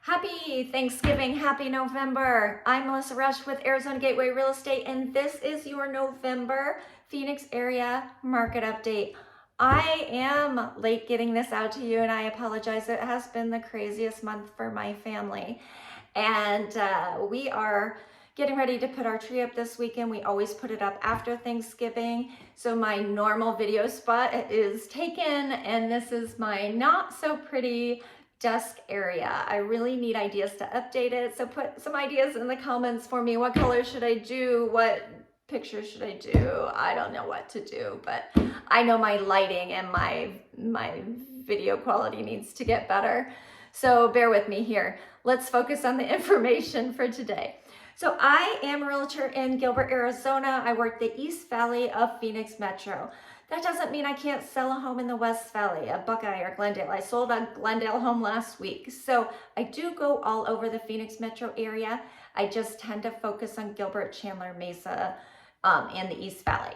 Happy Thanksgiving, happy November. I'm Melissa Rush with Arizona Gateway Real Estate, and this is your November Phoenix area market update. I am late getting this out to you, and I apologize. It has been the craziest month for my family. And we are getting ready to put our tree up this weekend. We always put it up after Thanksgiving. So my normal video spot is taken, and this is my not so pretty desk area. I really need ideas to update it. So put some ideas in the comments for me. What color should I do? What picture should I do? I don't know what to do, but I know my lighting and my video quality needs to get better. So bear with me here. Let's focus on the information for today. So I am a realtor in Gilbert, Arizona. I work the East Valley of Phoenix Metro. That doesn't mean I can't sell a home in the West Valley, a Buckeye or Glendale. I sold a Glendale home last week. So I do go all over the Phoenix Metro area. I just tend to focus on Gilbert, Chandler, Mesa, and the East Valley.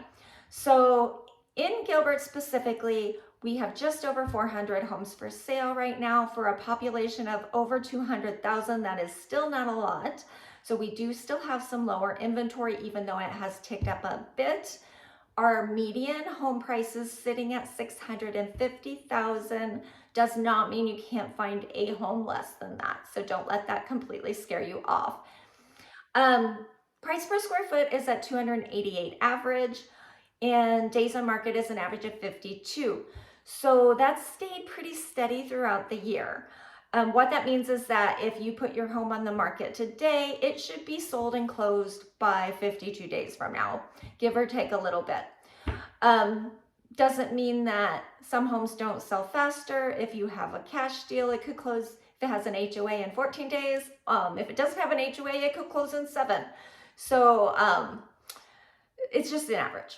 So in Gilbert specifically, we have just over 400 homes for sale right now for a population of over 200,000. That is still not a lot. So we do still have some lower inventory, even though it has ticked up a bit. Our median home price is sitting at $650,000. Does not mean you can't find a home less than that. So don't let that completely scare you off. Price per square foot is at 288 average, and days on market is an average of 52. So that's stayed pretty steady throughout the year. What that means is that if you put your home on the market today, it should be sold and closed by 52 days from now, give or take a little bit. Doesn't mean that some homes don't sell faster. If you have a cash deal, it could close, if it has an HOA, in 14 days. If it doesn't have an HOA, it could close in 7. So it's just an average.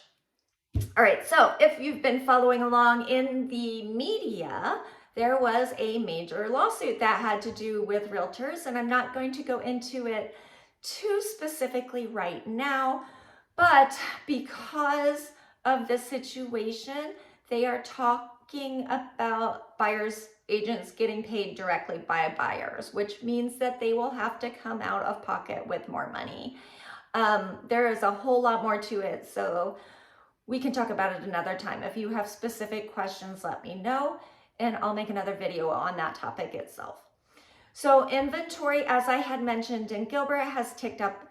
All right, so if you've been following along in the media, there was a major lawsuit that had to do with realtors, and I'm not going to go into it too specifically right now, but because of the situation, they are talking about buyers agents getting paid directly by buyers, which means that they will have to come out of pocket with more money. There is a whole lot more to it, so we can talk about it another time. If you have specific questions, let me know, and I'll make another video on that topic itself. So inventory, as I had mentioned in Gilbert, has ticked up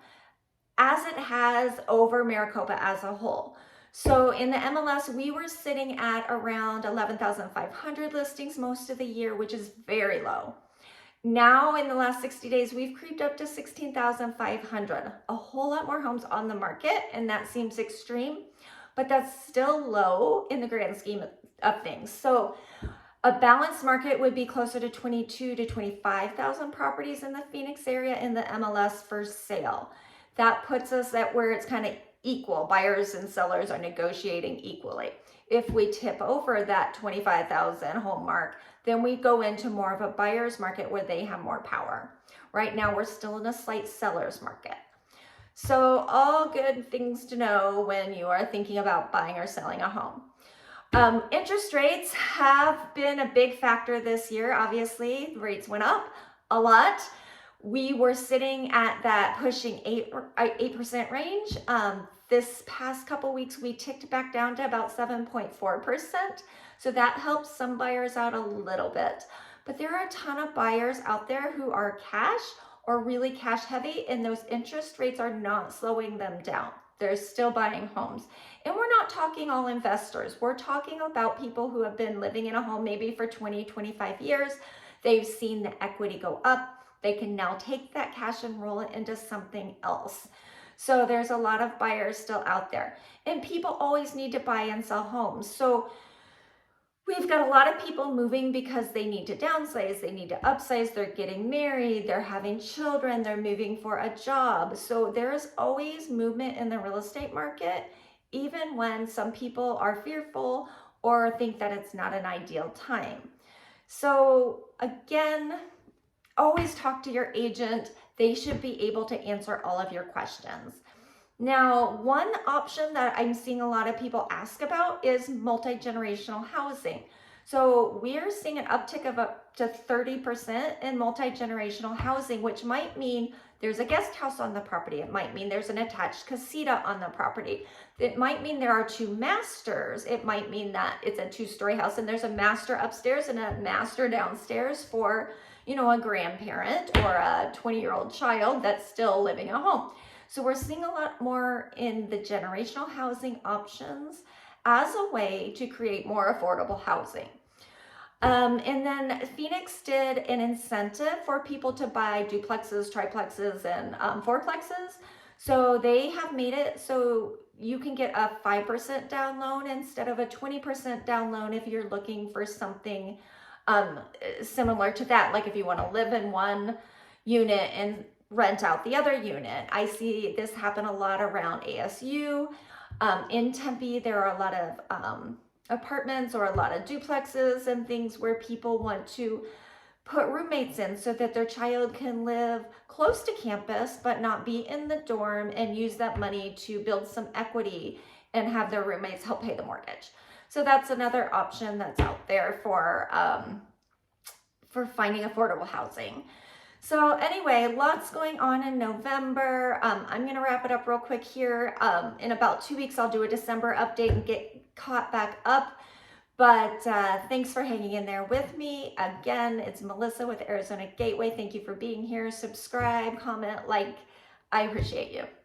as it has over Maricopa as a whole. So in the MLS, we were sitting at around 11,500 listings most of the year, which is very low. Now in the last 60 days, we've creeped up to 16,500, a whole lot more homes on the market, and that seems extreme, but that's still low in the grand scheme of things. So a balanced market would be closer to 22 to 25,000 properties in the Phoenix area in the MLS for sale. That puts us at where it's kind of equal. Buyers and sellers are negotiating equally. If we tip over that 25,000 home mark, then we go into more of a buyer's market where they have more power. Right now, we're still in a slight seller's market. So all good things to know when you are thinking about buying or selling a home. Interest rates have been a big factor this year. Obviously, rates went up a lot. We were sitting at that pushing 8% range. This past couple weeks, we ticked back down to about 7.4%. So that helps some buyers out a little bit. But there are a ton of buyers out there who are cash or really cash heavy, and those interest rates are not slowing them down. They're still buying homes. And we're not talking all investors. We're talking about people who have been living in a home maybe for 20, 25 years. They've seen the equity go up. They can now take that cash and roll it into something else. So there's a lot of buyers still out there. And people always need to buy and sell homes. So we've got a lot of people moving because they need to downsize, they need to upsize, they're getting married, they're having children, they're moving for a job. So there is always movement in the real estate market, even when some people are fearful or think that it's not an ideal time. So again, always talk to your agent. They should be able to answer all of your questions. Now, one option that I'm seeing a lot of people ask about is multi-generational housing. So we're seeing an uptick of up to 30% in multi-generational housing, which might mean there's a guest house on the property. It might mean there's an attached casita on the property. It might mean there are two masters. It might mean that it's a two-story house and there's a master upstairs and a master downstairs for, you know, a grandparent or a 20-year-old child that's still living at home. So we're seeing a lot more in the generational housing options as a way to create more affordable housing. And then Phoenix did an incentive for people to buy duplexes, triplexes, and fourplexes. So they have made it so you can get a 5% down loan instead of a 20% down loan if you're looking for something similar to that. Like if you want to live in one unit and rent out the other unit. I see this happen a lot around ASU. In Tempe, there are a lot of apartments or a lot of duplexes and things where people want to put roommates in so that their child can live close to campus but not be in the dorm, and use that money to build some equity and have their roommates help pay the mortgage. So that's another option that's out there for finding affordable housing. So anyway, lots going on in November. I'm going to wrap it up real quick here. In about 2 weeks, I'll do a December update and get caught back up. But thanks for hanging in there with me. Again, it's Melissa with Arizona Gateway. Thank you for being here. Subscribe, comment, like. I appreciate you.